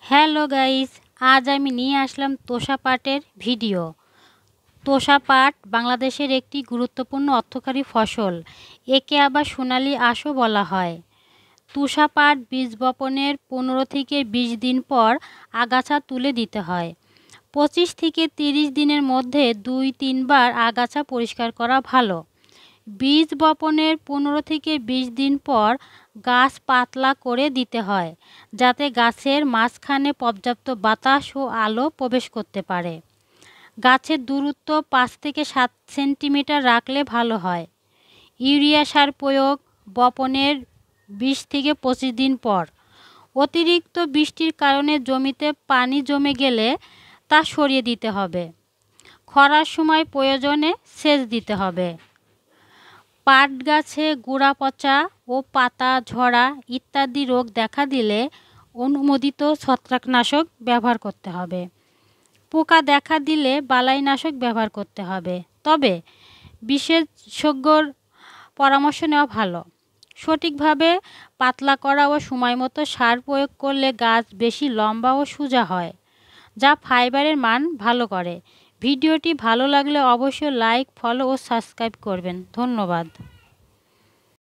Hello guys, আজ আমি নিয়ে আসলাম তোষা পাটের ভিডিও। তোষা পাট বাংলাদেশের একটি গুরুত্বপূর্ণ অর্থকরী ফসল। একে আবার সোনালী আঁশও বলা হয়। তোষা পাট বীজ বপনের 15 থেকে 20 দিন পর আগাছা তুলে দিতে হয়। 25 থেকে 30 দিনের মধ্যে 2-3 বার আগাছা পরিষ্কার করা ভালো। বীজ বপনের 15 থেকে 20 দিন পর গাছ পাতলা করে দিতে হয়, যাতে গাছের মাঝখানে পর্যাপ্ত বাতাস ও আলো প্রবেশ করতে পারে। গাছের দূরত্ব 5 থেকে 7 সেন্টিমিটার রাখলে ভালো হয়। ইউরিয়া সার প্রয়োগ বপনের 20 থেকে 25 দিন পর। অতিরিক্ত বৃষ্টির কারণে জমিতে পানি জমে গেলে তা সরিয়ে দিতে হবে। খরার সময় প্রয়োজনে সেচ দিতে হবে। পাট গাছে গোড়া পচা ও পাতা ঝরা ইত্যাদি রোগ দেখা দিলে অনুমোদিত ছত্রাকনাশক ব্যবহার করতে হবে। পোকা দেখা দিলে বালাইনাশক ব্যবহার করতে হবে, তবে বিশেষজ্ঞর পরামর্শ নেওয়া ভালো। সঠিকভাবে পাতলা করা ও সময়মতো সার প্রয়োগ করলে গাছ বেশি লম্বা ও সোজা হয়, যা ফাইবারের মান ভালো করে। ভিডিওটি ভালো লাগলে অবশ্যই লাইক, ফলো ও সাবস্ক্রাইব করবেন। ধন্যবাদ।